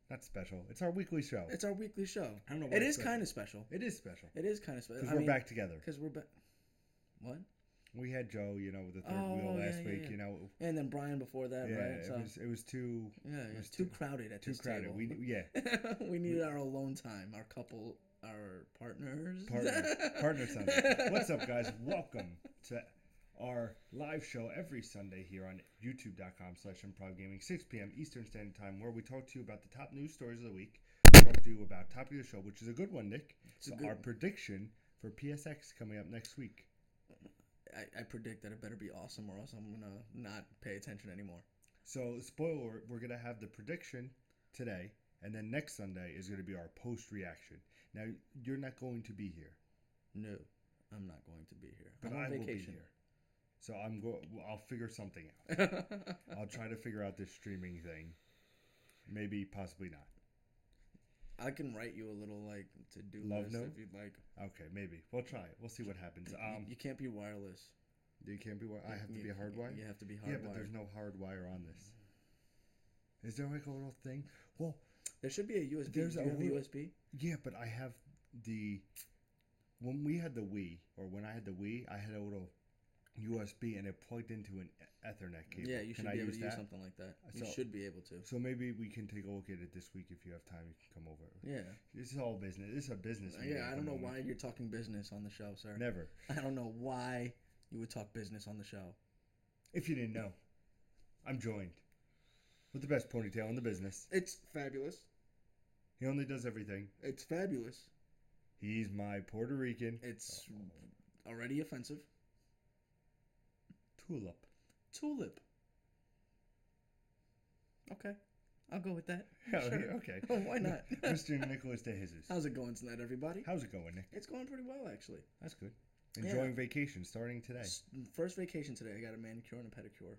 Not special. It's our weekly show. It's our weekly show. I don't know why it is kind of special. It is special. It is kind of special. Because we're back together. Because we're back. What? We had Joe, with the third wheel last week, And then Brian before that, right? So it was too... Yeah, it was too crowded at this table. We needed our alone time. Our couple, our partners. Partner Sunday. What's up, guys? Welcome to our live show every Sunday here on youtube.com/ImprovGamers, 6 p.m. Eastern Standard Time, where we talk to you about the top news stories of the week. We talk to you about top of the show, which is a good one, Nick. Our prediction for PSX coming up next week. I predict that it better be awesome, or else I'm going to not pay attention anymore. So, spoiler, we're going to have the prediction today, and then next Sunday is going to be our post-reaction. Now, you're not going to be here. No, I'm not going to be here. But I'm on I vacation. will be here. So I'll figure something out. I'll try to figure out this streaming thing. Maybe, possibly not. I can write you a little to-do list note? if you'd like. Okay, maybe. We'll try it. We'll see what happens. You can't be wireless. You can't be I have to be hardwired? You have to be hardwired. Yeah, but there's no hard wire on this. Is there like a little thing? Well, there should be a USB. Do you have a USB? Yeah, but I have when we had the Wii, or when I had the Wii, I had a little USB and it plugged into an Ethernet cable. Yeah, you should be able to use something like that. You should be able to. So maybe we can take a look at it this week if you have time. You can come over. Yeah. This is all business. This is a business meeting. Yeah, I don't know why you're talking business on the show, sir. Never. I don't know why you would talk business on the show. If you didn't know, I'm joined with the best ponytail in the business. It's fabulous. He only does everything. It's fabulous. He's my Puerto Rican. It's already offensive. Tulip. Okay. I'll go with that. Oh, sure. Okay. Why not? Mr. Nicholas DeJesus. How's it going tonight, everybody? How's it going, Nick? It's going pretty well, actually. That's good. Enjoying vacation starting today. First vacation today. I got a manicure and a pedicure.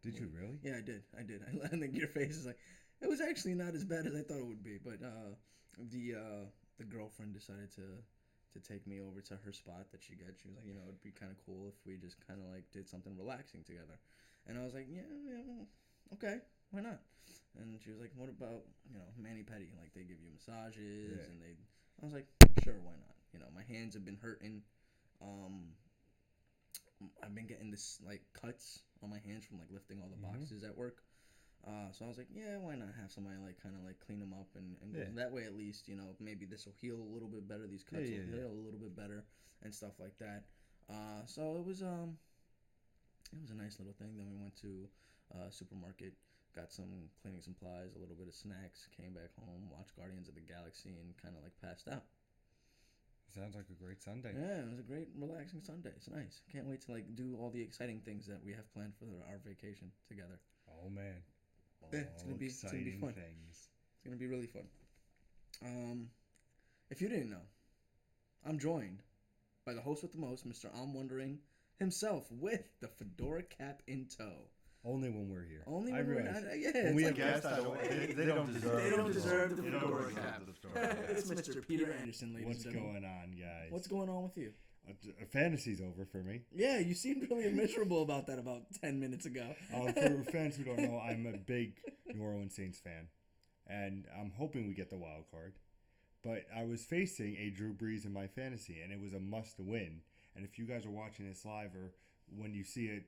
Did you really? Yeah, I did. I think your face is like, it was actually not as bad as I thought it would be. But the girlfriend decided to take me over to her spot that she gets. She was like, it'd be kind of cool if we just kind of did something relaxing together. And I was like, yeah, okay, why not? And she was like, what about, mani-pedi? They give you massages and I was like, sure, why not? My hands have been hurting. I've been getting this cuts on my hands from lifting all the boxes at work. So I was like, yeah, why not have somebody kind of clean them up and that way at least, maybe this will heal a little bit better. These cuts will heal a little bit better and stuff like that. So it was a nice little thing. Then we went to supermarket, got some cleaning supplies, a little bit of snacks, came back home, watched Guardians of the Galaxy, and kind of passed out. Sounds like a great Sunday. Yeah, it was a great, relaxing Sunday. It's nice. Can't wait to do all the exciting things that we have planned for our vacation together. Oh man. It's gonna be fun. Things. It's gonna be really fun. If you didn't know, I'm joined by the host with the most, Mr. I'm Wondering himself, with the fedora cap in tow. Only when we're here. Only when we're here. When we have guests, they don't deserve. They don't deserve the fedora cap. It's Mr. Peter Anderson, ladies and gentlemen. What's going on, guys? What's going on with you? Fantasy's over for me. Yeah, you seemed really miserable about that about 10 minutes ago. For fans who don't know, I'm a big New Orleans Saints fan, and I'm hoping we get the wild card. But I was facing a Drew Brees in my fantasy, and it was a must-win. And if you guys are watching this live, or when you see it,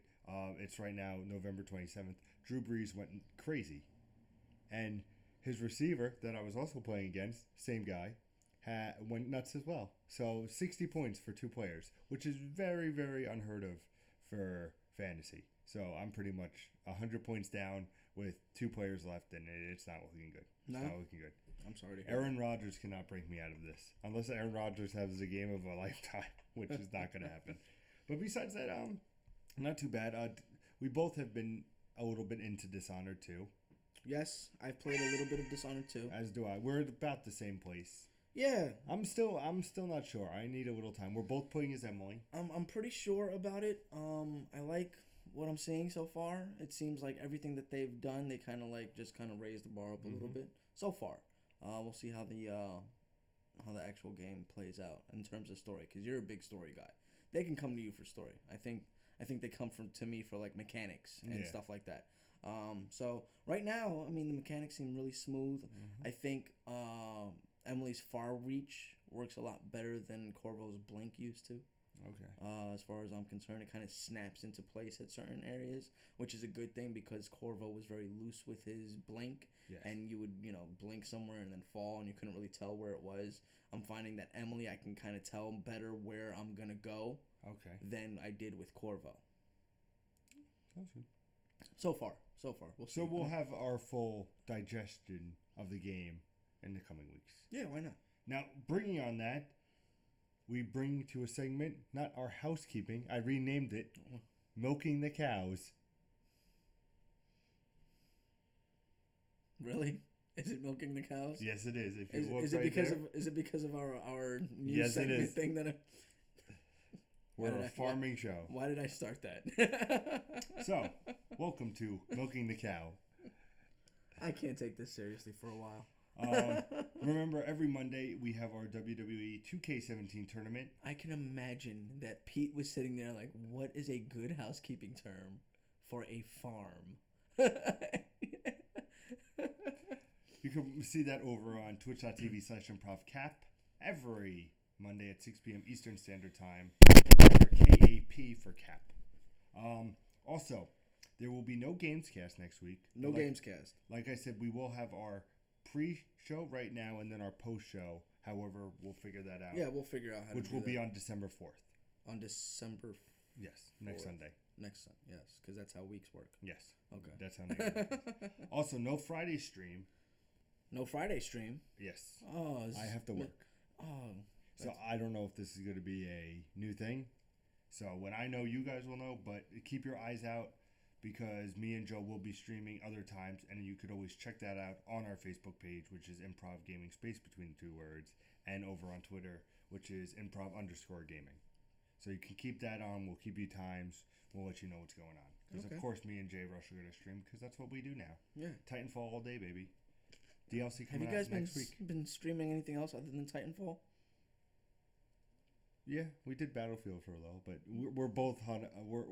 it's right now, November 27th, Drew Brees went crazy. And his receiver that I was also playing against, same guy, went nuts as well. So 60 points for two players, which is very, very unheard of for fantasy. So I'm pretty much 100 points down with two players left, and it's not looking good. It's not looking good. I'm sorry to hear Aaron Rodgers cannot break me out of this. Unless Aaron Rodgers has a game of a lifetime, which is not going to happen. But besides that, not too bad. We both have been a little bit into Dishonored 2. Yes, I've played a little bit of Dishonored 2. As do I. We're about the same place. Yeah. I'm still not sure. I need a little time. We're both playing as Emily. I'm pretty sure about it. I like what I'm seeing so far. It seems like everything that they've done, they kind of just raised the bar up a little bit so far. We'll see how the actual game plays out in terms of story, because you're a big story guy. They can come to you for story. I think they come to me for mechanics and stuff like that. So right now, I mean, the mechanics seem really smooth. Mm-hmm. I think Emily's Far Reach works a lot better than Corvo's Blink used to. Okay. As far as I'm concerned, it kind of snaps into place at certain areas, which is a good thing because Corvo was very loose with his blink, Yes. and you would, blink somewhere and then fall, and you couldn't really tell where it was. I'm finding that Emily, I can kind of tell better where I'm gonna go. Okay. Than I did with Corvo. Sounds good. So far, we'll see. So we'll have our full digestion of the game in the coming weeks. Yeah, why not? Now, bringing on that, we bring to a segment, not our housekeeping, I renamed it, Milking the Cows. Really? Is it milking the cows? Yes, it is. If you is it because of our new yes, segment thing that we're a farming show. Why did I start that? So, welcome to Milking the Cow. I can't take this seriously for a while. Remember, every Monday we have our WWE 2K17 tournament. I can imagine that Pete was sitting there like, what is a good housekeeping term for a farm? You can see that over on twitch.tv/improvcap every Monday at 6 p.m. Eastern Standard Time. KAP for cap. Also, there will be no Gamescast next week. No Gamescast. Like I said, we will have our pre-show right now and then our post-show. However, we'll figure that out. Yeah, we'll figure out how to do that. Which will be on December 4th. On December 4th? Yes, next Sunday. Next Sunday, yes, because that's how weeks work. Yes. Okay. That's how next works. Also, no Friday stream. No Friday stream? Yes. Oh. I have to work. Oh. So I don't know if this is going to be a new thing. So when I know, you guys will know, but keep your eyes out because me and Joe will be streaming other times, and you could always check that out on our Facebook page, which is Improv Gaming space between the two words, and over on Twitter, which is Improv_gaming. So you can keep that on. We'll keep you times. We'll let you know what's going on. Because, of course, me and Jay Rush are going to stream because that's what we do now. Yeah. Titanfall all day, baby. DLC coming out next week. Have you guys been streaming anything else other than Titanfall? Yeah, we did Battlefield for a little, but we're both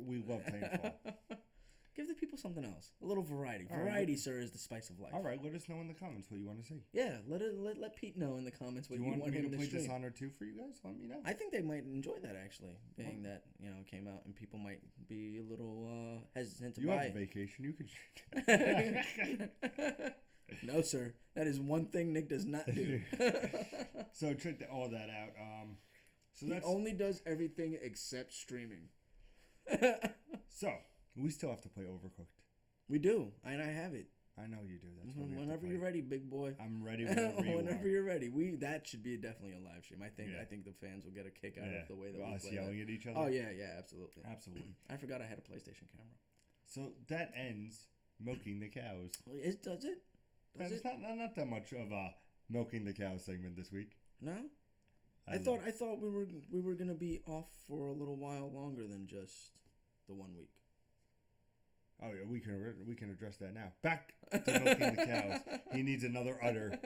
we love Titanfall. Give the people something else, a little variety. Variety, sir, is the spice of life. All right, let us know in the comments what you want to see. Yeah, let Pete know in the comments what you want him me to play stream. Dishonored 2 for you guys? Let me know. I think they might enjoy that actually, being that it came out and people might be a little hesitant to buy. You have a vacation, you can. No, sir. That is one thing Nick does not do. So check all that out. So he only does everything except streaming. So we still have to play Overcooked. We do, and I have it. I know you do. That's whenever you're ready, big boy. I'm ready. Whenever you're ready. That should be definitely a live stream. I think the fans will get a kick out of the way that we play. Yelling at each other. Oh yeah, absolutely. I forgot I had a PlayStation camera. So that ends milking the cows. Does it? It's not that much of a milking the cow segment this week. No, I thought we were gonna be off for a little while longer than just the 1 week. Oh yeah, we can address that now. Back to milking the cows. He needs another udder.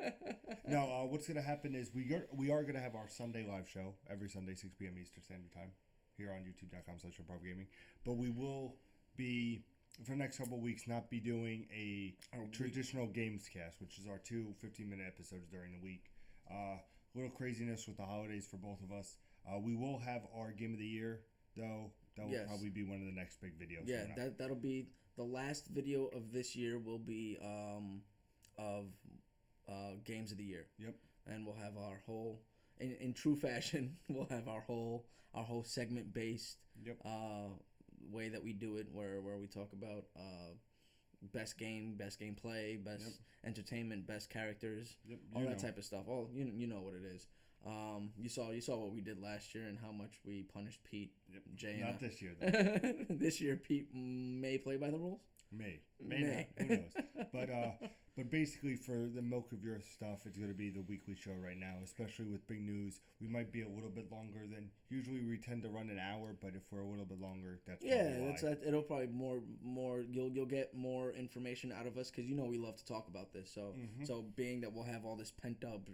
No, what's gonna happen is we are gonna have our Sunday live show every Sunday 6 p.m. Eastern Standard Time here on YouTube.com/ImprovGaming. But we will be, for the next couple of weeks, not be doing a traditional games cast, which is our 2 15-minute episodes during the week. Little craziness with the holidays for both of us. We will have our game of the year, though. That will probably be one of the next big videos. Yeah, that'll be the last video of this year. Will be of games of the year. Yep. And we'll have our whole, in true fashion, we'll have our whole segment based. Yep. Way that we do it, where we talk about best gameplay, best entertainment, best characters, all that type of stuff. All you know what it is. You saw what we did last year and how much we punished Pete. Yep. Jay. Not this year though. This year Pete may play by the rules. May not. Who knows? But basically, for the milk of your stuff, it's going to be the weekly show right now. Especially with big news, we might be a little bit longer than usually. We tend to run an hour, but if we're a little bit longer, that's why. It'll probably more. You'll get more information out of us because we love to talk about this. So so being that we'll have all this pent up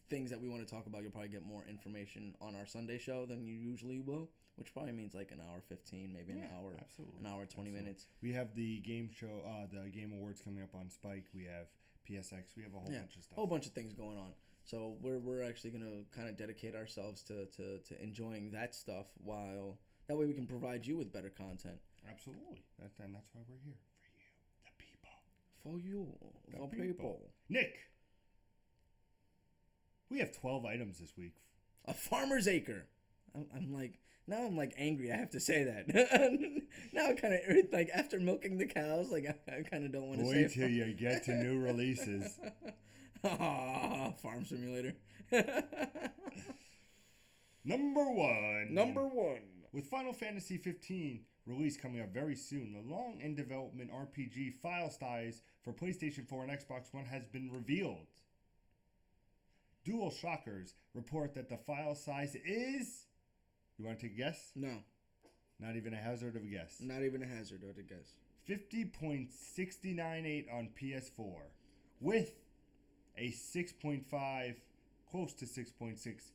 things that we want to talk about, you'll probably get more information on our Sunday show than you usually will, which probably means like an hour 15, maybe an hour, absolutely. An hour 20 minutes. We have the game show, the Game Awards coming up on Spike. We have PSX. We have a whole bunch of stuff. A whole bunch of things going on. So we're actually gonna kind of dedicate ourselves to enjoying that stuff, while that way we can provide you with better content. Absolutely, and that's why we're here for you, the people. For you, the people. Nick, we have 12 items this week. A farmer's acre. I'm like, now I'm like angry. I have to say that. Now I kind of like, after milking the cows, like I kind of don't want to say. Wait till you get to new releases. Farm Simulator. Number one. With Final Fantasy 15 release coming up very soon, the long in development RPG file size for PlayStation 4 and Xbox One has been revealed. Dual Shockers report that the file size is... You want to take a guess? No. Not even a hazard of a guess. Not even a hazard of a guess. 50.698 on PS4 with a 6.5, close to 6.6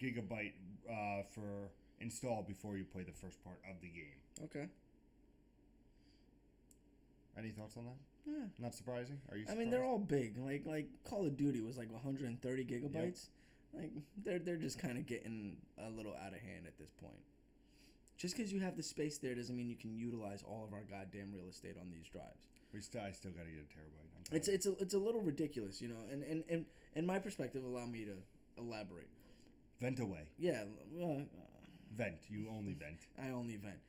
gigabyte for install before you play the first part of the game. Okay. Any thoughts on that? Yeah. Not surprising? Are you surprised? I mean, they're all big. Like Call of Duty was like 130 gigabytes. Yep. Like they're just kind of getting a little out of hand at this point. Just because you have the space there doesn't mean you can utilize all of our goddamn real estate on these drives. I still got to get a terabyte. It's a little ridiculous, you know. And in my perspective, allow me to elaborate. Vent away. Yeah. Vent. You only vent. I only vent.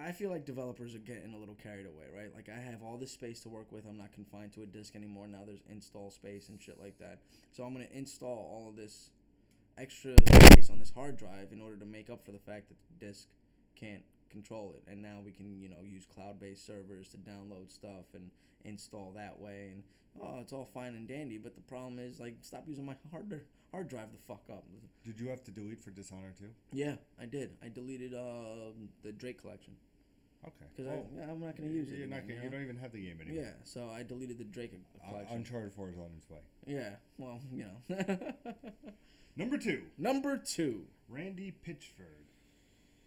I feel like developers are getting a little carried away, right? Like, I have all this space to work with. I'm not confined to a disk anymore. Now there's install space and shit like that. So I'm going to install all of this extra space on this hard drive in order to make up for the fact that the disk can't control it. And now we can, you know, use cloud-based servers to download stuff and install that way. And, it's all fine and dandy. But the problem is, like, stop using my hard drive the fuck up. Did you have to delete for Dishonored 2? Yeah, I did. I deleted the Drake collection. Okay. Because I'm not going to use it. You don't even have the game anymore. Yeah, so I deleted the Drake collection. Uncharted 4 is on its way. Yeah, well, you know. Number two. Randy Pitchford,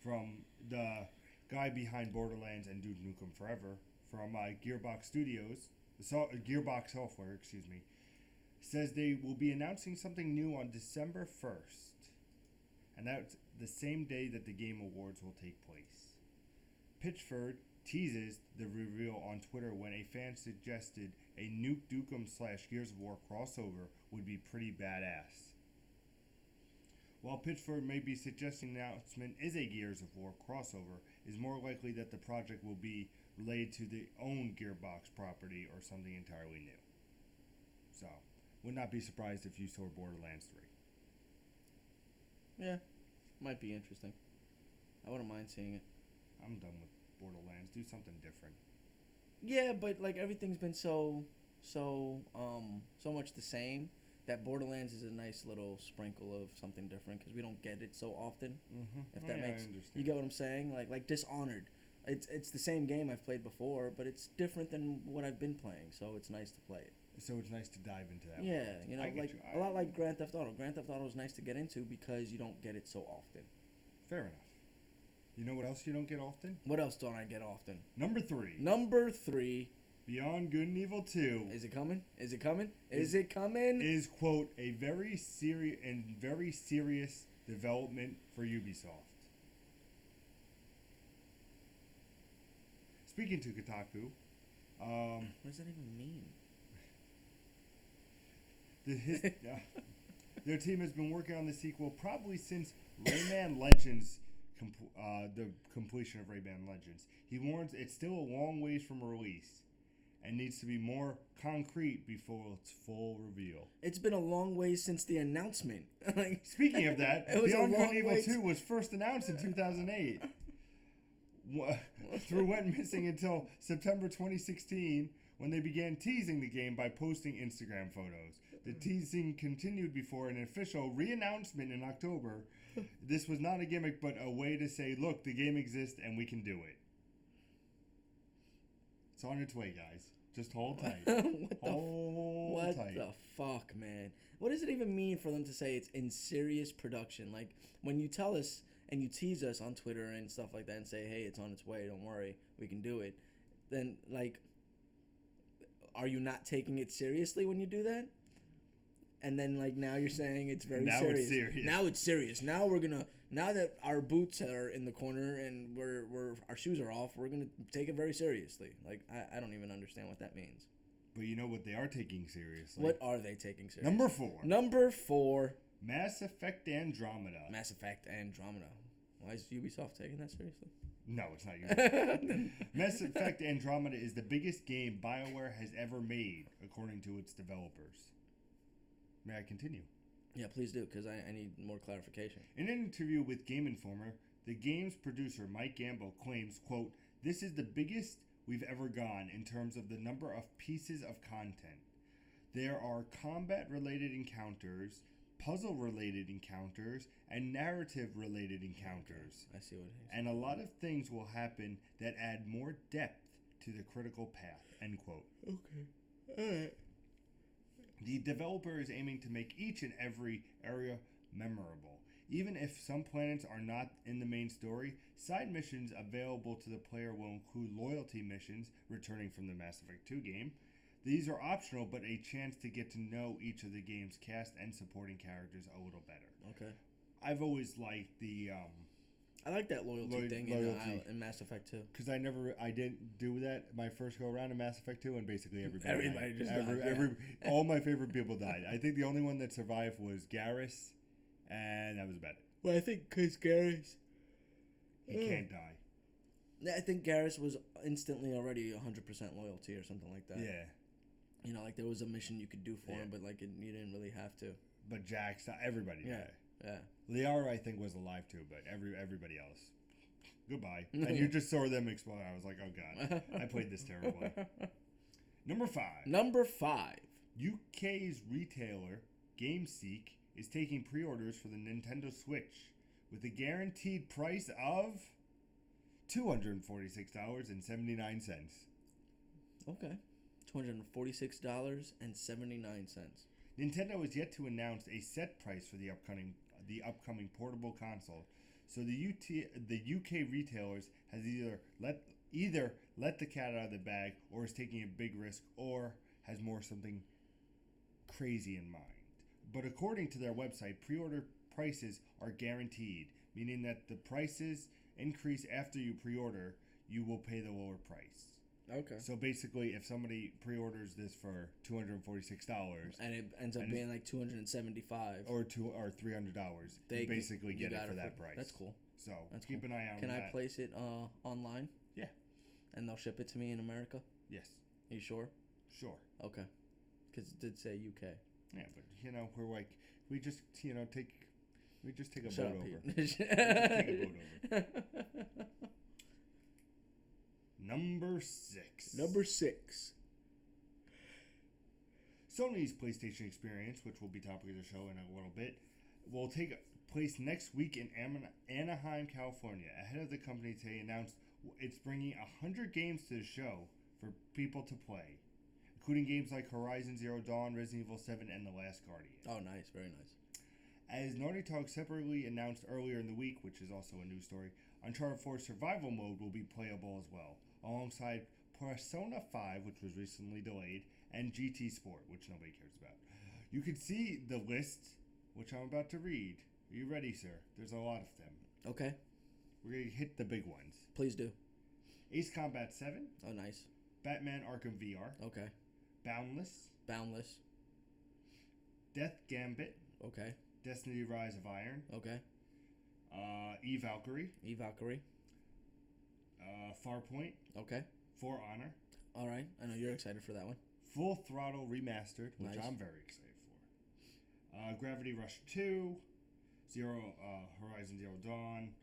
from the guy behind Borderlands and Duke Nukem Forever, from Gearbox Studios, Gearbox Software, says they will be announcing something new on December 1st. And that's the same day that the Game Awards will take place. Pitchford teases the reveal on Twitter when a fan suggested a Nuke Nukem / Gears of War crossover would be pretty badass. While Pitchford may be suggesting the announcement is a Gears of War crossover, it is more likely that the project will be related to the own Gearbox property or something entirely new. So, would not be surprised if you saw Borderlands 3. Yeah, might be interesting. I wouldn't mind seeing it. I'm done with Borderlands. Do something different. Yeah, but like everything's been so much the same that Borderlands is a nice little sprinkle of something different because we don't get it so often. Mm-hmm. If that makes you get what I'm saying? Like Dishonored, it's the same game I've played before, but it's different than what I've been playing, so it's nice to play it. So it's nice to dive into that. Yeah, world. you know, like a lot like Grand Theft Auto. Grand Theft Auto is nice to get into because you don't get it so often. Fair enough. You know what else you don't get often? What else don't I get often? Number three. Beyond Good and Evil 2. Is it coming? Is it coming? Is it coming? Is, quote, a very serious development for Ubisoft. Speaking to Kotaku, what does that even mean? Their team has been working on the sequel probably since Rayman Legends, the completion of Rayman Legends. He warns it's still a long ways from a release and needs to be more concrete before its full reveal. It's been a long way since the announcement. Speaking of that, Beyond Good and Evil 2 was first announced in 2008. Went missing until September 2016 when they began teasing the game by posting Instagram photos. The teasing continued before an official re-announcement in October. This was not a gimmick, but a way to say, look, the game exists and we can do it. It's on its way, guys. Just hold tight. What the fuck, man? What does it even mean for them to say it's in serious production? Like, when you tell us and you tease us on Twitter and stuff like that and say, hey, it's on its way, don't worry, we can do it, then, like, are you not taking it seriously when you do that? And then, like, now you're saying it's very serious. Now it's serious. Now it's serious. Now we're gonna, now that our boots are in the corner and our shoes are off, we're gonna take it very seriously. Like, I don't even understand what that means. But you know what they are taking seriously? What are they taking seriously? Number 4. Number 4. Mass Effect Andromeda. Mass Effect Andromeda. Why is Ubisoft taking that seriously? No, it's not Ubisoft. Mass Effect Andromeda is the biggest game BioWare has ever made, according to its developers. May I continue? Yeah, please do, because I need more clarification. In an interview with Game Informer, the game's producer, Mike Gamble, claims, quote, "This is the biggest we've ever gone in terms of the number of pieces of content. There are combat-related encounters, puzzle-related encounters, and narrative-related encounters. I see what it is. And a lot of things will happen that add more depth to the critical path," end quote. Okay. Alright. The developer is aiming to make each and every area memorable. Even if some planets are not in the main story, side missions available to the player will include loyalty missions returning from the Mass Effect 2 game. These are optional, but a chance to get to know each of the game's cast and supporting characters a little better. Okay. I've always liked the I like that loyalty thing in Mass Effect 2. Because I didn't do that my first go around in Mass Effect 2, and basically everybody died. Just died. All my favorite people died. I think the only one that survived was Garrus, and that was about it. Well, I think because Garrus... He can't die. I think Garrus was instantly already 100% loyalty or something like that. Yeah. You know, like there was a mission you could do for him, but like you didn't really have to. But Jax, everybody died. Yeah. Liara, I think, was alive too, but everybody else, goodbye. And you just saw them explode. I was like, oh god, I played this terribly. Number 5. Number 5. UK's retailer GameSeek is taking pre-orders for the Nintendo Switch with a guaranteed price of $246.79. Okay. $246.79. Nintendo is yet to announce a set price for the upcoming portable console, so the UK retailers has either let the cat out of the bag, or is taking a big risk, or has something crazy in mind. But according to their website, pre-order prices are guaranteed, meaning that the prices increase after you pre-order. You will pay the lower price. Okay. So basically, if somebody pre-orders this for $246 and it ends up being like $275 or $300, they basically get it for that price. That's cool. So keep an eye on that. Can I place it online? Yeah. And they'll ship it to me in America? Yes. Are you sure? Sure. Okay. Because it did say UK. Yeah, but we're like, we just take a Shut boat up, over. Pete. Take a boat over. Number 6. Number 6. Sony's PlayStation Experience, which will be topic of the show in a little bit, will take place next week in Anaheim, California. Ahead of the company today announced it's bringing 100 games to the show for people to play, including games like Horizon Zero Dawn, Resident Evil 7, and The Last Guardian. Oh, nice. Very nice. As Naughty Dog separately announced earlier in the week, which is also a news story, Uncharted 4 Survival Mode will be playable as well, alongside Persona 5, which was recently delayed, and GT Sport, which nobody cares about. You can see the list, which I'm about to read. Are you ready, sir? There's a lot of them. Okay. We're going to hit the big ones. Please do. Ace Combat 7. Oh, nice. Batman Arkham VR. Okay. Boundless. Death Gambit. Okay. Destiny Rise of Iron. Okay. E-Valkyrie. Farpoint. Okay. For Honor. All right. I know you're excited for that one. Full Throttle Remastered, which Nice. I'm very excited for. Gravity Rush 2. Horizon Zero Dawn.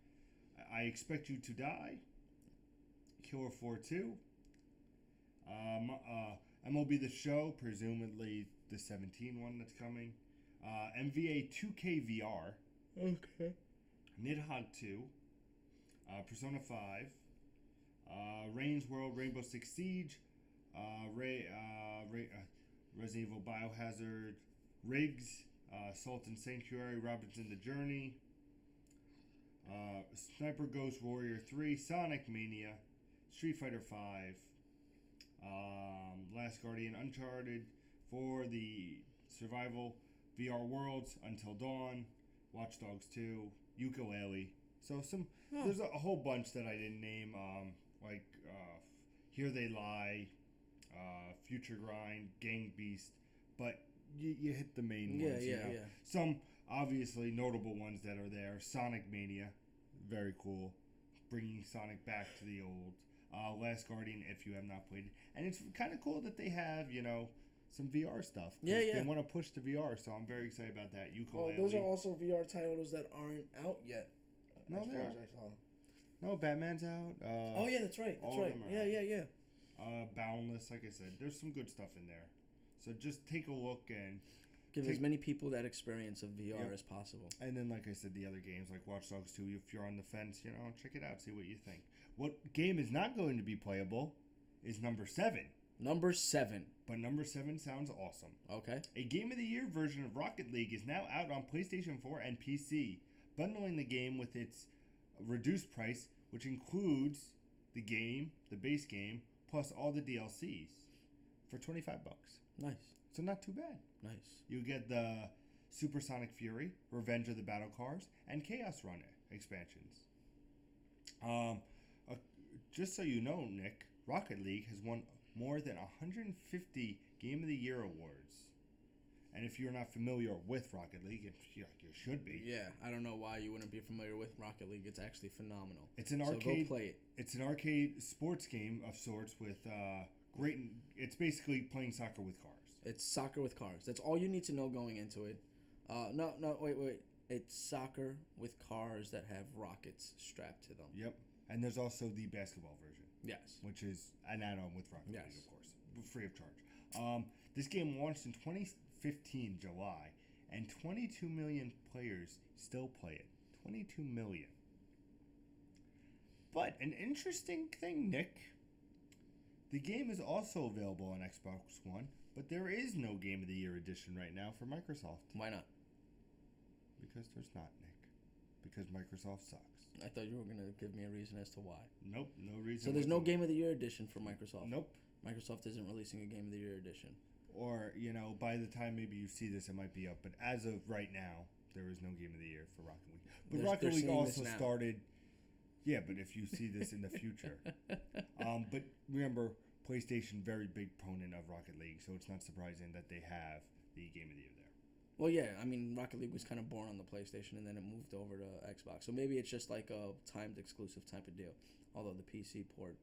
I Expect You to Die. Killer 4 2. MLB The Show, presumably the 17 one that's coming. MVA 2K VR. Okay. Nidhogg 2. Persona 5. Rain's World, Rainbow Six Siege. Resident Evil Biohazard, Riggs, Sultan Sanctuary, Robinson the Journey, Sniper Ghost Warrior 3, Sonic Mania, Street Fighter 5, Last Guardian, Uncharted, for the Survival, VR Worlds, Until Dawn, Watch Dogs 2, Yooka-Laylee. So there's a whole bunch that I didn't name, like Here They Lie, Future Grind, Gang Beast, but you hit the main ones. Yeah. Some obviously notable ones that are there. Sonic Mania, very cool, bringing Sonic back to the old. Last Guardian, if you have not played it, and it's kind of cool that they have some VR stuff. They want to push the VR, so I'm very excited about that. Yooka-Laylee. Those are also VR titles that aren't out yet. No, as far as I saw. No, Batman's out. Oh yeah, that's right. Yeah. Boundless, like I said, there's some good stuff in there. So just take a look and give as many people that experience of VR as possible. And then, like I said, the other games like Watch Dogs 2, if you're on the fence, check it out, see what you think. What game is not going to be playable is number 7. Number 7. But number 7 sounds awesome. Okay. A Game of the Year version of Rocket League is now out on PlayStation 4 and PC, bundling the game with its reduced price, which includes the game, the base game, plus all the DLCs for $25. Nice. So not too bad. Nice. You get the Supersonic Fury, Revenge of the Battle Cars, and Chaos Run expansions. Just so you know, Nick, Rocket League has won more than 150 Game of the Year awards. And if you're not familiar with Rocket League, you should be. Yeah, I don't know why you wouldn't be familiar with Rocket League. It's actually phenomenal. It's an arcade. So go play it. It's an arcade sports game of sorts with great. It's basically playing soccer with cars. It's soccer with cars. That's all you need to know going into it. No, wait. It's soccer with cars that have rockets strapped to them. Yep. And there's also the basketball version. Yes. Which is an add-on with Rocket League, of course, free of charge. This game launched in 2015 July, and 22 million players still play it. 22 million. But an interesting thing, Nick, the game is also available on Xbox One, but there is no Game of the Year edition right now for Microsoft. Why not? Because there's not, Nick. Because Microsoft sucks. I thought you were going to give me a reason as to why. Nope, no reason. So there's no Game of the Year edition for Microsoft? Nope. Microsoft isn't releasing a Game of the Year edition. Or, by the time maybe you see this, it might be up. But as of right now, there is no Game of the Year for Rocket League. But Rocket League also started... Yeah, but if you see this in the future. But remember, PlayStation, very big proponent of Rocket League, so it's not surprising that they have the Game of the Year there. Well, yeah, I mean, Rocket League was kind of born on the PlayStation, and then it moved over to Xbox. So maybe it's just like a timed exclusive type of deal. Although the PC port,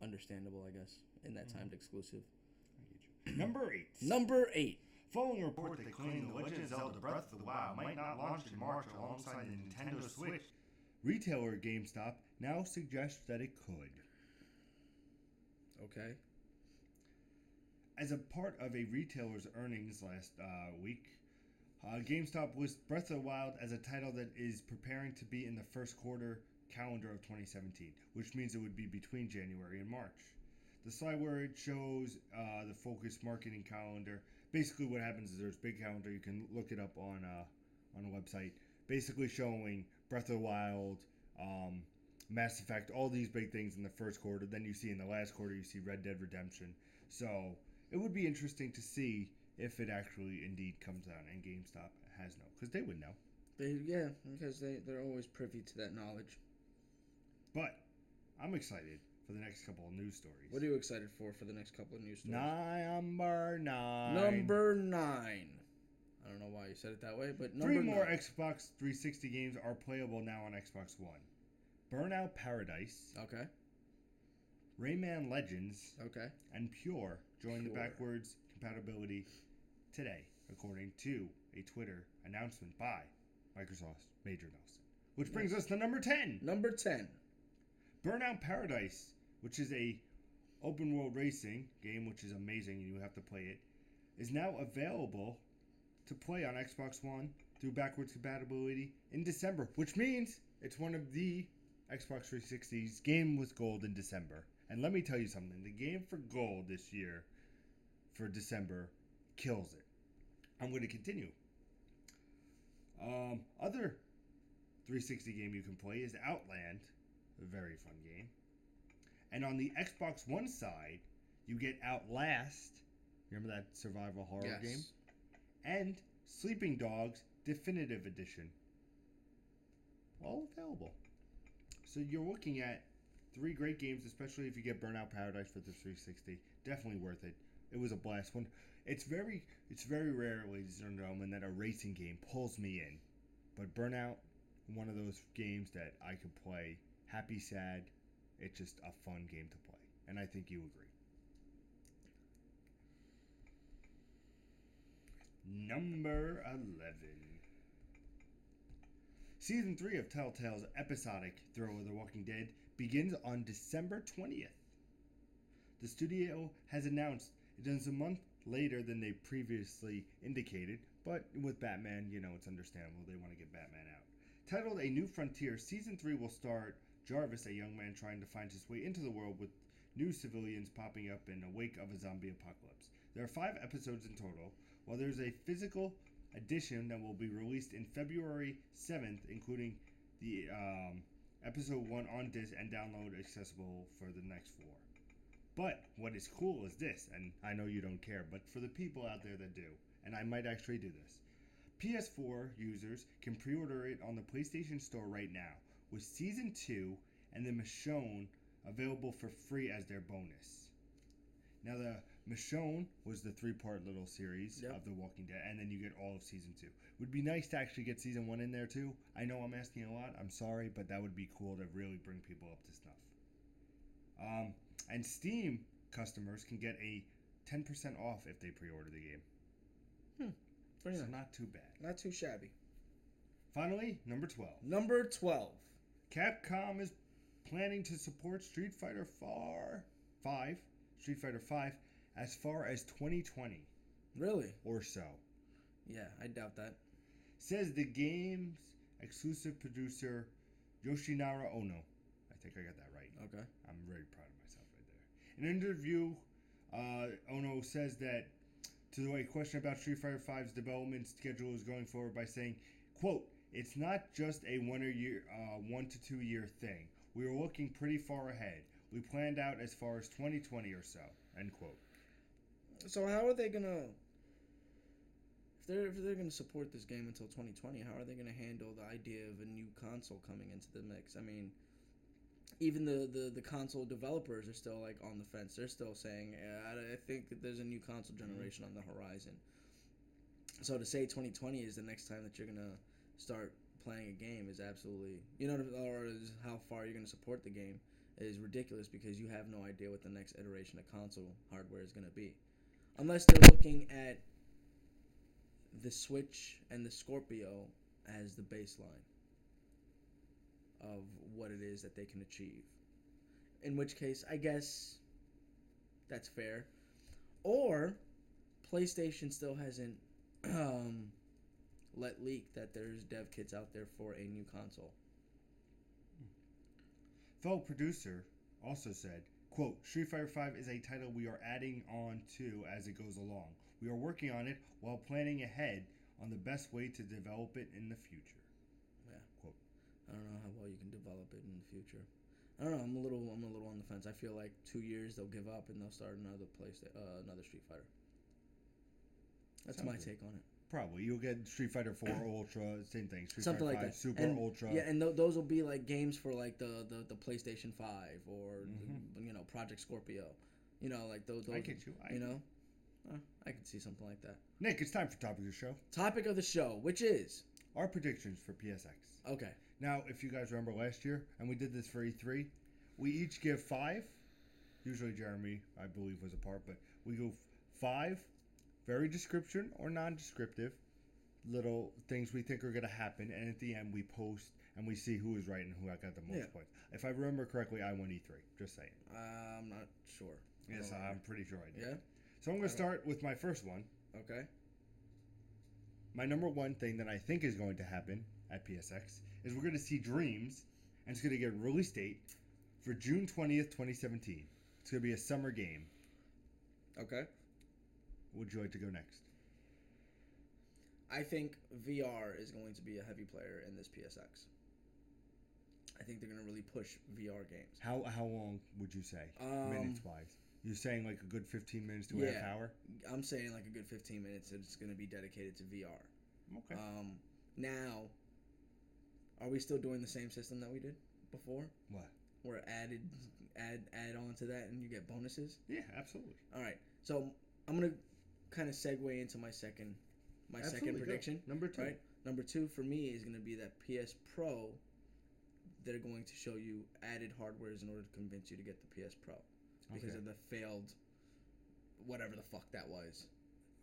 understandable, I guess, in that timed exclusive. Number 8. Number 8. Following a report that claimed The Legend of Zelda Breath of the Wild might not launch in March alongside the Nintendo Switch, retailer GameStop now suggests that it could. Okay. As a part of a retailer's earnings last week, GameStop lists Breath of the Wild as a title that is preparing to be in the first quarter calendar of 2017, which means it would be between January and March. The slide where it shows the focused marketing calendar, basically what happens is there's a big calendar, you can look it up on a website, basically showing Breath of the Wild, Mass Effect, all these big things in the first quarter. Then you see in the last quarter, you see Red Dead Redemption. So it would be interesting to see if it actually indeed comes out, and GameStop has no, because they would know. Because they're always privy to that knowledge. But I'm excited for the next couple of news stories. What are you excited for the next couple of news stories? Number 9. Number 9. I don't know why you said it that way, but number 9. 3 more Xbox 360 games are playable now on Xbox One. Burnout Paradise. Okay. Rayman Legends. Okay. And Pure join the backwards compatibility today, according to a Twitter announcement by Microsoft's Major Nelson. Which brings us to number 10. Number 10. Burnout Paradise, which is a open world racing game, which is amazing and you have to play it, is now available to play on Xbox One through backwards compatibility in December, which means it's one of the Xbox 360's Game with Gold in December. And let me tell you something. The game for gold this year, for December, kills it. I'm going to continue. Other 360 game you can play is Outland, a very fun game. And on the Xbox One side, you get Outlast. Remember that survival horror game? And Sleeping Dogs Definitive Edition. All available. So you're looking at 3 great games, especially if you get Burnout Paradise for the 360. Definitely worth it. It was a blast. It's very rare, ladies and gentlemen, that a racing game pulls me in. But Burnout, one of those games that I could play happy, sad. It's just a fun game to play. And I think you agree. Number 11. Season 3 of Telltale's episodic Thrill of the Walking Dead begins on December 20th. The studio has announced it is a month later than they previously indicated, but with Batman, it's understandable. They want to get Batman out. Titled A New Frontier, Season 3 will star Jarvis, a young man trying to find his way into the world with new civilians popping up in the wake of a zombie apocalypse. There are 5 episodes in total, while there's a physical edition that will be released in February 7th, including the episode 1 on disc and download accessible for the next 4. But what is cool is this, and I know you don't care, but for the people out there that do, and I might actually do this, PS4 users can pre-order it on the PlayStation Store right now, with Season 2 and the Michonne available for free as their bonus. Now, the Michonne was the 3-part little series of The Walking Dead, and then you get all of Season 2. Would be nice to actually get Season 1 in there, too. I know I'm asking a lot. I'm sorry, but that would be cool to really bring people up to snuff. And Steam customers can get a 10% off if they pre-order the game. Pretty so nice. not too bad. Not too shabby. Finally, number 12. Number 12. Capcom is planning to support Street Fighter 5 as far as 2020. Really? Or so. Yeah, I doubt that. Says the game's exclusive producer Yoshinara Ono. I think I got that right. Okay. I'm very proud of myself right there. In an interview, Ono says that to a question about Street Fighter V's development schedule is going forward by saying, quote, "It's not just a 1 to 2 year thing. We are looking pretty far ahead. We planned out as far as 2020 or so," end quote. So how are they gonna? If they're gonna support this game until 2020, how are they gonna handle the idea of a new console coming into the mix? I mean, even the console developers are still like on the fence. They're still saying, I think that there's a new console generation on the horizon. So to say 2020 is the next time that you're gonna start playing a game is absolutely, or is how far you're gonna support the game is ridiculous, because you have no idea what the next iteration of console hardware is gonna be, unless they're looking at the Switch and the Scorpio as the baseline of what it is that they can achieve. In which case, I guess that's fair. Or PlayStation still hasn't let leak that there's dev kits out there for a new console. Fellow producer also said, quote, "Street Fighter V is a title we are adding on to as it goes along. We are working on it while planning ahead on the best way to develop it in the future." Yeah. Quote. I don't know how well you can develop it in the future. I don't know. I'm a little on the fence. I feel like 2 years they'll give up and they'll start another Street Fighter. That's my take on it. Probably. You'll get Street Fighter 4 Ultra, same thing. Street Something Fighter like 5 that. Super and, Ultra. Yeah, and those will be like games for like the PlayStation 5 or Project Scorpio. Like those. I get you. I could see something like that. Nick, it's time for topic of the show. Topic of the show, which is our predictions for PSX. Okay. Now, if you guys remember last year, and we did this for E3, we each give 5. Usually Jeremy, I believe, was a part, but we go 5 very description or non-descriptive little things we think are going to happen, and at the end we post and we see who is right and who got the most points. If I remember correctly, I won E3. Just saying. I'm not sure. Yes, I'm pretty sure I did. Yeah? So I'm going to start with my first one. Okay. My number one thing that I think is going to happen at PSX is we're going to see Dreams, and it's going to get a release date for June 20th, 2017. It's going to be a summer game. Okay. Would you like to go next? I think VR is going to be a heavy player in this PSX. I think they're going to really push VR games. How long would you say, minutes-wise? You're saying like a good 15 minutes to a half hour? I'm saying like a good 15 minutes. It's going to be dedicated to VR. Okay. Now, are we still doing the same system that we did before? What? Where add on to that and you get bonuses? Yeah, absolutely. All right. So I'm going to kind of segue into my second prediction. Go. Number 2. Right? Number 2 for me is going to be that PS Pro. They're going to show you added hardwares in order to convince you to get the PS Pro because of the failed whatever the fuck that was.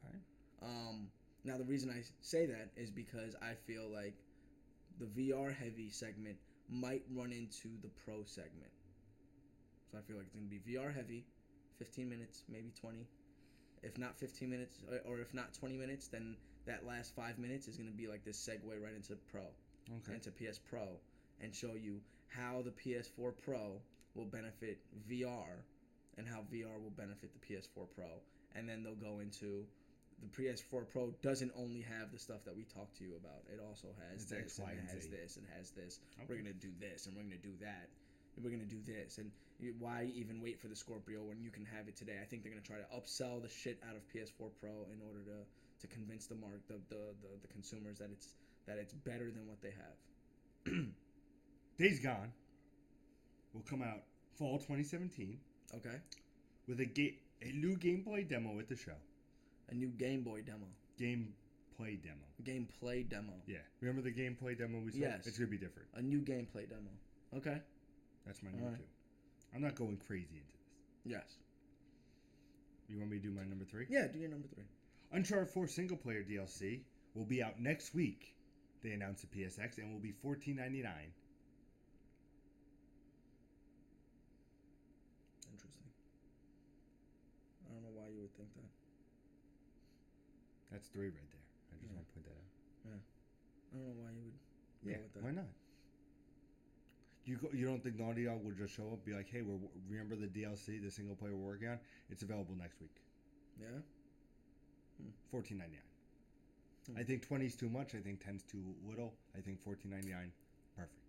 All right. Now the reason I say that is because I feel like the VR heavy segment might run into the Pro segment. So I feel like it's going to be VR heavy, 15 minutes, maybe 20. If not 15 minutes, or if not 20 minutes, then that last 5 minutes is going to be like this segue right into Pro, into PS Pro, and show you how the PS4 Pro will benefit VR and how VR will benefit the PS4 Pro. And then they'll go into the PS4 Pro doesn't only have the stuff that we talked to you about. It also has it's this, X, Y, and it and has Z. this, and it has this. Okay. We're going to do this, and we're going to do that. We're going to do this. And why even wait for the Scorpio when you can have it today? I think they're going to try to upsell the shit out of PS4 Pro in order to convince the consumers that it's better than what they have. Days Gone will come out fall 2017. Okay. With a new gameplay demo at the show. A new Game Boy demo. Gameplay demo. Gameplay demo. Yeah. Remember the gameplay demo we saw? Yes. It's going to be different. A new gameplay demo. Okay. That's my number 2. I'm not going crazy into this. Yes. You want me to do my number 3? Yeah, do your number 3. Uncharted 4 single player DLC will be out next week. They announced the PSX and will be $14.99. Interesting. I don't know why you would think that. That's 3 right there. I just want to point that out. Yeah. I don't know why you would go with that. Why not? You don't think Naughty Dog will just show up, be like, hey, remember the DLC, the single player we're working on? It's available next week. Yeah? $14.99. I think 20 is too much. I think 10 is too little. I think $14.99, perfect.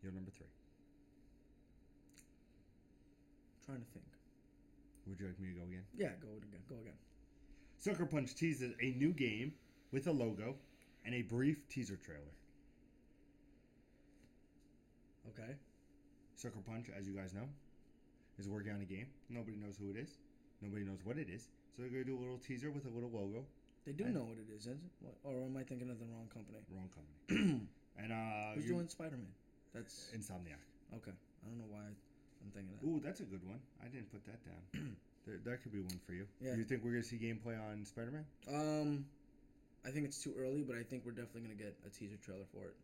You're number 3. Trying to think. Would you like me to go again? Yeah, go again. Sucker Punch teases a new game with a logo and a brief teaser trailer. Okay. Sucker Punch, as you guys know, is working on a game. Nobody knows who it is. Nobody knows what it is. So they're going to do a little teaser with a little logo. They do know what it is, isn't it? Or am I thinking of the wrong company? Wrong company. And who's doing Spider-Man? That's Insomniac. Okay. I don't know why I'm thinking that. Ooh, that's a good one. I didn't put that down. That could be one for you. Yeah. You think we're going to see gameplay on Spider-Man? I think it's too early, but I think we're definitely going to get a teaser trailer for it.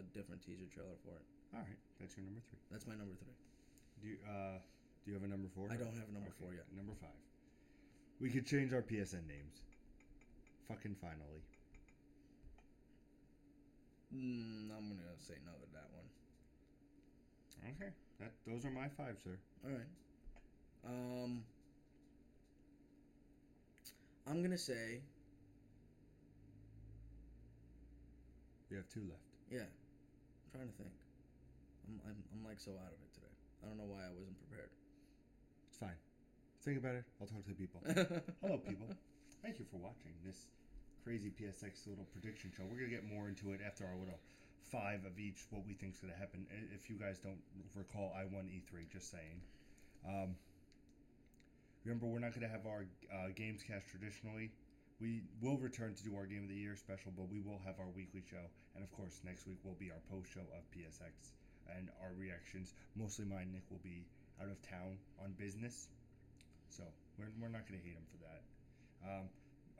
A different teaser trailer for it. All right. That's your number 3. That's my number 3. Do you have a number 4? I don't have a number 4 yet. Number 5. We could change our PSN names. Fucking finally. I'm going to say no to that one. Okay. Those are my 5, sir. All right. I'm going to say... You have 2 left. Yeah. I'm trying to think. I'm like so out of it today. I don't know why I wasn't prepared. It's fine. Think about it. I'll talk to the people. Hello, people. Thank you for watching this crazy PSX little prediction show. We're going to get more into it after our little 5 of each, what we think is going to happen. If you guys don't recall, I won E3, just saying. Remember, we're not going to have our Games Cast traditionally. We will return to do our Game of the Year special, but we will have our weekly show. And, of course, next week will be our post-show of PSX and our reactions. Mostly mine. Nick will be out of town on business. So, we're not going to hate him for that.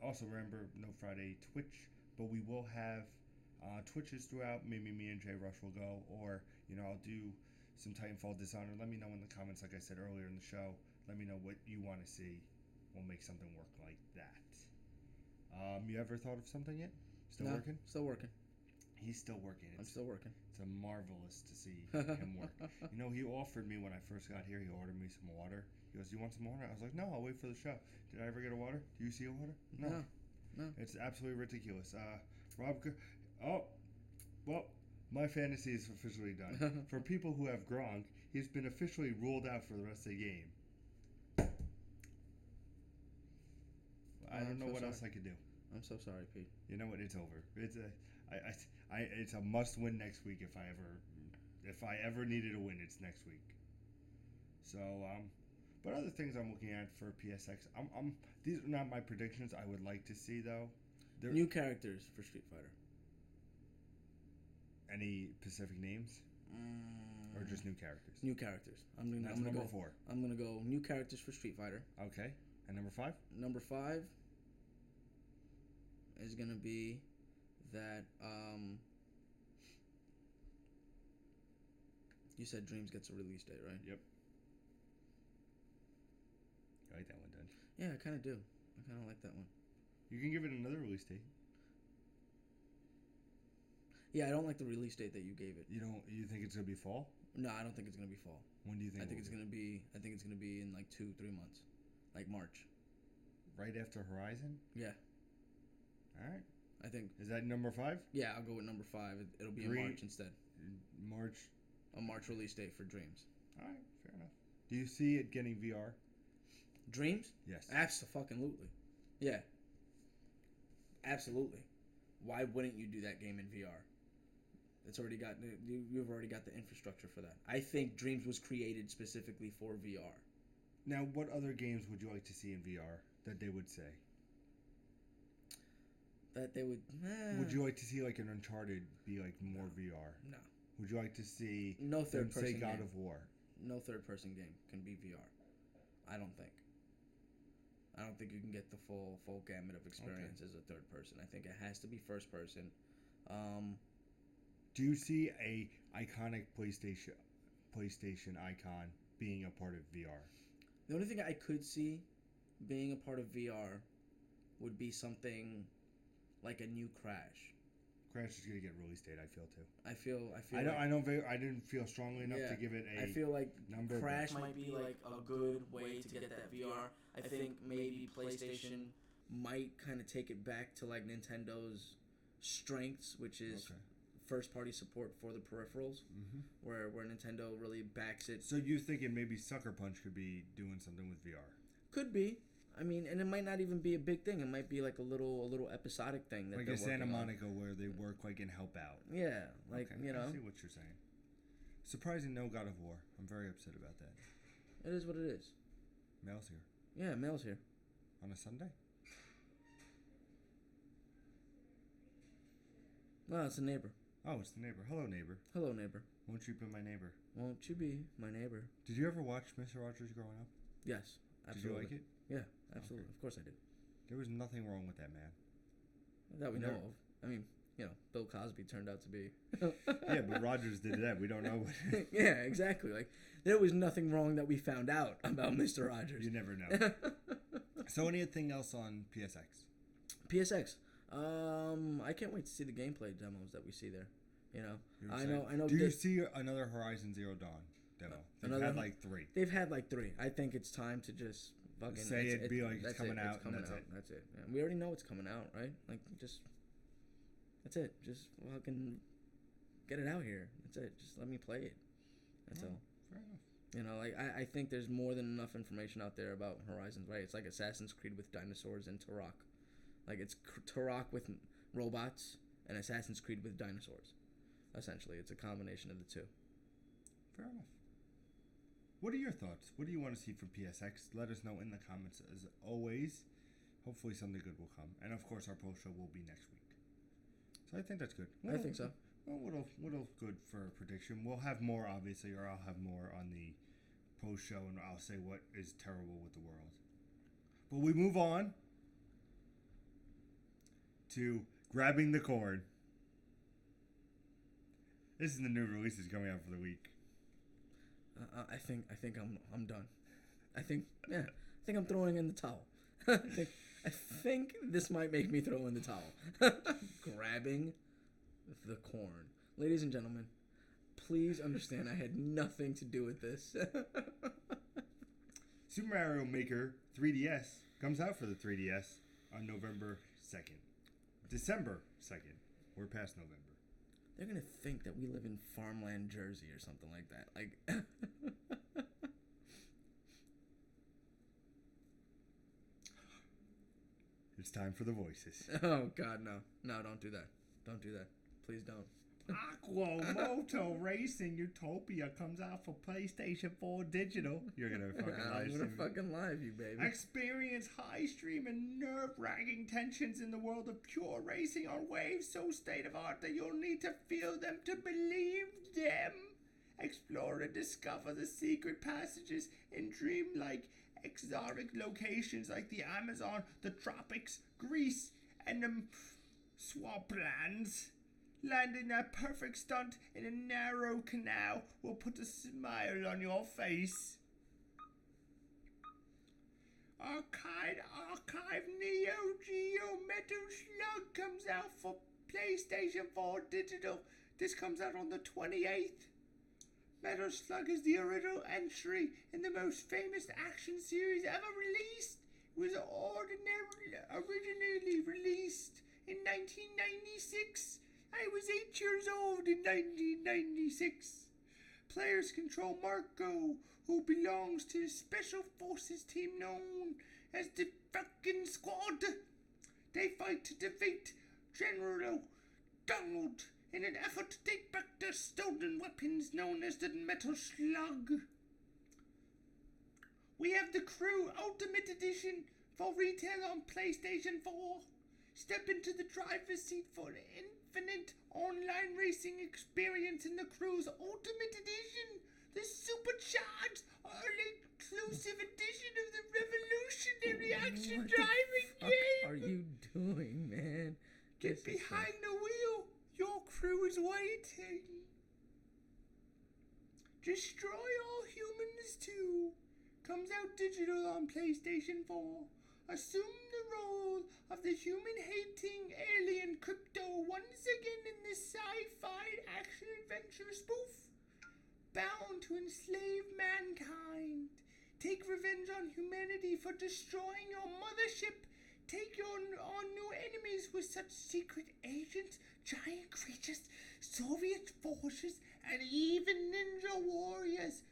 Also, remember, no Friday Twitch, but we will have Twitches throughout. Maybe me and Jay Rush will go, or, I'll do some Titanfall Dishonored. Let me know in the comments, like I said earlier in the show. Let me know what you want to see. We'll make something work like that. You ever thought of something yet? Still working? Still working. He's still working. I'm still working. It's marvelous to see him work. You know, he offered me when I first got here. He ordered me some water. He goes, "You want some water?" I was like, "No, I'll wait for the show." Did I ever get a water? Do you see a water? No. It's absolutely ridiculous. Rob, oh, well, my fantasy is officially done. For people who have Gronk, he's been officially ruled out for the rest of the game. I don't know what else I could do. I'm so sorry, Pete. You know what? It's over. It's a must-win next week if I ever needed a win. It's next week. So but other things I'm looking at for PSX, these are not my predictions. I would like to see though. New characters for Street Fighter. Any specific names? Or just new characters? New characters. That's number 4. I'm gonna go new characters for Street Fighter. Okay. And number 5? Number 5 is gonna be that you said Dreams gets a release date, right? Yep. I like that one, don't you? Yeah, I kind of do. I kind of like that one. You can give it another release date. Yeah, I don't like the release date that you gave it. You think it's gonna be fall? No, I don't think it's gonna be fall. When do you think? I think it's gonna be in like 2-3 months, like March. Right after Horizon? Yeah. All right. I think. Is that number 5? Yeah, I'll go with number 5. It'll be in March instead. March. A March release date for Dreams. All right, fair enough. Do you see it getting VR? Dreams? Yes. Absolutely. Yeah. Absolutely. Why wouldn't you do that game in VR? It's already got you've already got the infrastructure for that. I think Dreams was created specifically for VR. Now, what other games would you like to see in VR that they would say? That they would. Would you like to see like an Uncharted be like more VR? No. Would you like to see no third person say God game. of War? No third person game can be VR. I don't think you can get the full gamut of experience as a third person. I think it has to be first person. Do you see a iconic PlayStation icon being a part of VR? The only thing I could see being a part of VR would be something like a new Crash. Crash is gonna get release date. I feel too. I feel. I didn't feel strongly enough to give it a. I feel like number. Crash might be like a good way to get that VR. I think maybe PlayStation might kind of take it back to like Nintendo's strengths, which is first party support for the peripherals, where Nintendo really backs it. So you thinking maybe Sucker Punch could be doing something with VR? Could be. I mean, and it might not even be a big thing. It might be like a little episodic thing that like a Santa Monica where they work like and help out. Yeah, like I see what you're saying. Surprising, no God of War. I'm very upset about that. It is what it is. Mail's here. Yeah, mail's here. On a Sunday? No, it's a neighbor. Oh, it's the neighbor. Hello, neighbor. Hello, neighbor. Won't you be my neighbor? Won't you be my neighbor? Did you ever watch Mr. Rogers growing up? Yes, absolutely. Did you like it? Yeah, absolutely. Okay. Of course I did. There was nothing wrong with that man. That we know of. I mean, Bill Cosby turned out to be. Yeah, but Rogers did that. We don't know. Yeah, exactly. Like, there was nothing wrong that we found out about Mr. Rogers. You never know. So anything else on PSX? PSX. I can't wait to see the gameplay demos that we see there. I know. Do you see another Horizon Zero Dawn demo? They've had like 3. They've had like 3. I think it's time to just fucking say it. Be like it's coming out. It's coming out. That's it. Yeah. We already know it's coming out, right? Like just. That's it. Just fucking get it out here. That's it. Just let me play it. That's all. Fair enough. Like I think there's more than enough information out there about Horizons, right? It's like Assassin's Creed with dinosaurs and Turok. Like it's Turok with robots and Assassin's Creed with dinosaurs. Essentially, it's a combination of the two. Fair enough. What are your thoughts? What do you want to see from PSX? Let us know in the comments as always. Hopefully something good will come. And of course our post show will be next week. So I think that's good. I think so. Well, what'll good for a prediction? We'll have more, obviously, or I'll have more on the post show, and I'll say what is terrible with the world. But we move on to grabbing the corn. This is the new releases coming out for the week. I think I'm done. I think I'm throwing in the towel. I think this might make me throw in the towel. Grabbing the corn. Ladies and gentlemen, please understand I had nothing to do with this. Super Mario Maker 3DS comes out for the 3DS on November 2nd. December 2nd. We're past November. They're going to think that we live in farmland Jersey or something like that. Like, it's time for the voices. Oh, God, no. No, don't do that. Don't do that. Please don't. Aqua Moto Racing Utopia comes out for PlayStation 4 Digital. You're going to fucking live I'm going to fucking live you, baby. Experience high stream and nerve-wracking tensions in the world of pure racing on waves so state-of-art that you'll need to feel them to believe them. Explore and discover the secret passages in dreamlike exotic locations like the Amazon, the tropics, Greece, and the swamplands. Landing that perfect stunt in a narrow canal will put a smile on your face. Archive Neo Geo Metal Slug comes out for PlayStation 4 Digital. This comes out on the 28th. Metal Slug is the original entry in the most famous action series ever released. It was originally released in 1996. I was 8 years old in 1996. Players control Marco, who belongs to the Special Forces team known as the fucking Squad. They fight to defeat General Donald in an effort to take back their stolen weapons known as the Metal Slug. We have the Crew Ultimate Edition for retail on PlayStation 4. Step into the driver's seat for an infinite online racing experience in the Crew's Ultimate Edition, the supercharged, all-inclusive edition of the revolutionary action driving game. What are you doing, man? Get behind the wheel. Your crew is waiting. Destroy All Humans 2 comes out digital on PlayStation 4. Assume the role of the human-hating alien Crypto once again in this sci-fi action-adventure spoof. Bound to enslave mankind. Take revenge on humanity for destroying your mothership. Take on new enemies with such secret agents, giant creatures, Soviet forces, and even ninja warriors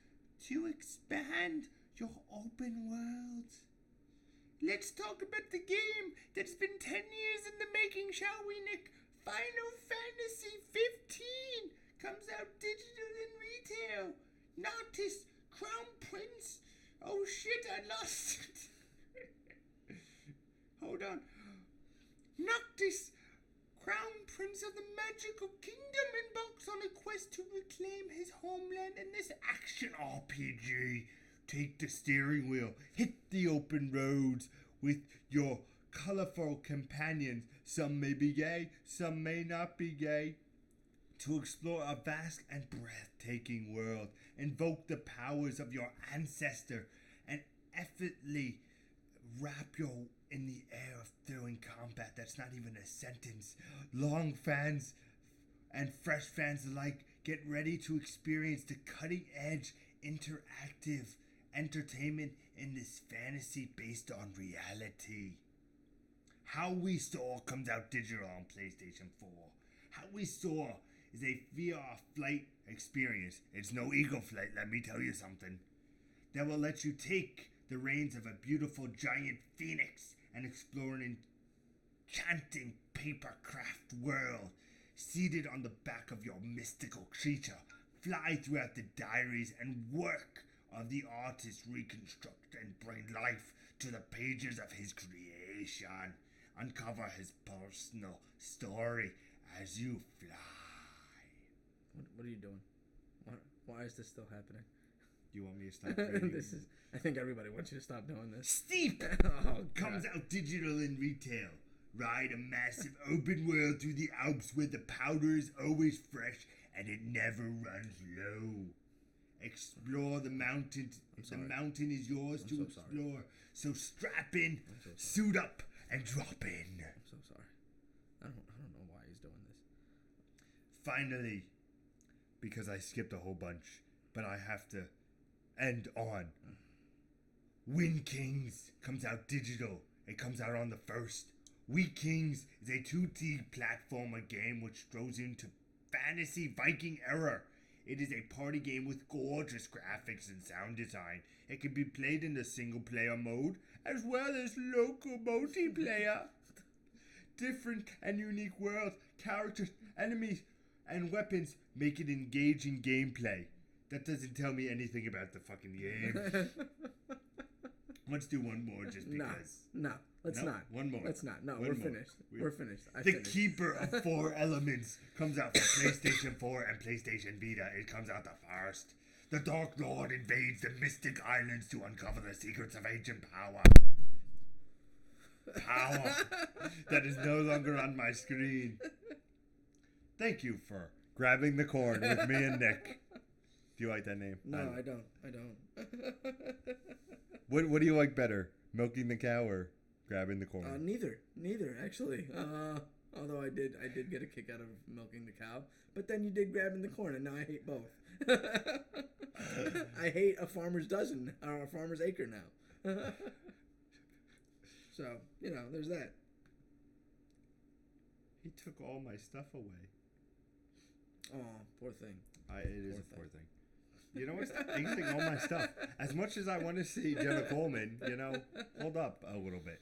to expand your open world. Let's talk about the game that's been 10 years in the making, shall we, Nick? Final Fantasy 15 comes out digital and retail. Noctis, Crown Prince. Oh shit, I lost it. Hold on. Noctis, Crown Prince of the Magical Kingdom, embarks on a quest to reclaim his homeland in this action RPG. Take the steering wheel, hit the open roads with your colorful companions. Some may be gay, some may not be gay. To explore a vast and breathtaking world, invoke the powers of your ancestor, and effortlessly wrap you in the air of thrilling combat that's not even a sentence. Long fans and fresh fans alike, get ready to experience the cutting-edge interactive entertainment in this fantasy based on reality. How We Soar comes out digital on PlayStation 4. How We Soar is a VR flight experience. It's no eagle flight, let me tell you something. That will let you take the reins of a beautiful giant phoenix and explore an enchanting papercraft world. Seated on the back of your mystical creature, fly throughout the diaries and work of the artist, reconstruct and bring life to the pages of his creation. Uncover his personal story as you fly. What are you doing? Why is this still happening? Do you want me to stop reading? I think everybody wants you to stop doing this. Steep comes out digital in retail. Ride a massive open world through the Alps where the powder is always fresh and it never runs low. Explore the mountains. The mountain is yours to explore. So strap in, suit up, and drop in. I'm so sorry. I don't know why he's doing this. finally, because I skipped a whole bunch, but I have to end on Wind Kings comes out digital. It comes out on the 1st. Wind Kings is a 2D platformer game which throws into fantasy Viking era. It is a party game with gorgeous graphics and sound design. It can be played in the single player mode as well as local multiplayer. Different and unique worlds, characters, enemies, and weapons make it engaging gameplay. That doesn't tell me anything about the fucking game. Let's do one more just because. No, let's not. One more. Let's not. No, One we're more. finished. We're finished. The Keeper of Four Elements comes out for PlayStation 4 and PlayStation Vita. It comes out the 1st. The Dark Lord invades the Mystic Islands to uncover the secrets of ancient power. Power that is no longer on my screen. Thank you for grabbing the corn with me and Nick. Do you like that name? No, I don't. What do you like better, milking the cow or grabbing the corn? Neither actually. Although I did get a kick out of milking the cow, but then you did grabbing the corn, and now I hate both. I hate a farmer's dozen or a farmer's acre now. So there's that. He took all my stuff away. Oh, poor thing. It is a poor thing. You know what? Stop eating all my stuff. As much as I want to see Jenna Coleman, hold up a little bit.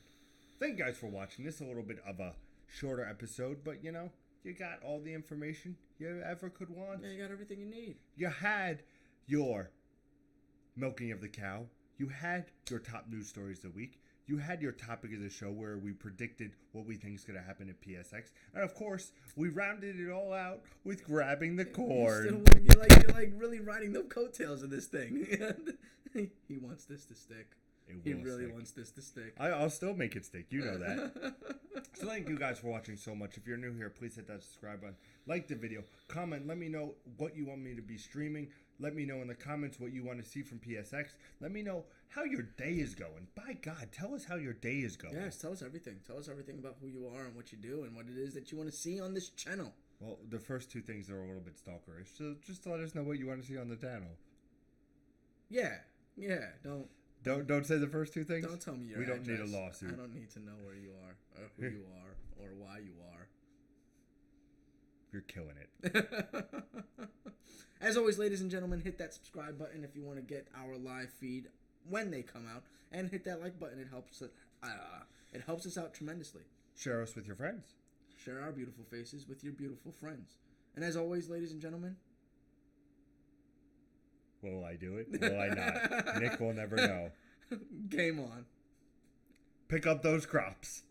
Thank you guys for watching. This is a little bit of a shorter episode, but you got all the information you ever could want. Yeah, you got everything you need. You had your milking of the cow. You had your top news stories of the week. You had your topic of the show where we predicted what we think is going to happen at PSX. And of course, we rounded it all out with grabbing the corn. You're like really riding the coattails of this thing. He wants this to stick. He really wants this to stick. I'll still make it stick. You know that. So thank you guys for watching so much. If you're new here, please hit that subscribe button. Like the video. Comment. Let me know what you want me to be streaming. Let me know in the comments what you want to see from PSX. Let me know how your day is going. By God, tell us how your day is going. Yes, tell us everything. Tell us everything about who you are and what you do and what it is that you want to see on this channel. Well, the first two things are a little bit stalkerish. So just let us know what you want to see on the channel. Yeah. Don't say the first two things. Don't tell me your We don't address. need a lawsuit. I don't need to know where you are or who you are or why you are. You're killing it. As always, ladies and gentlemen, hit that subscribe button if you want to get our live feed when they come out, and hit that like button. It helps us out tremendously. Share us with your friends. Share our beautiful faces with your beautiful friends. And as always, ladies and gentlemen, will I do it? Will I not? Nick will never know. Game on. Pick up those crops.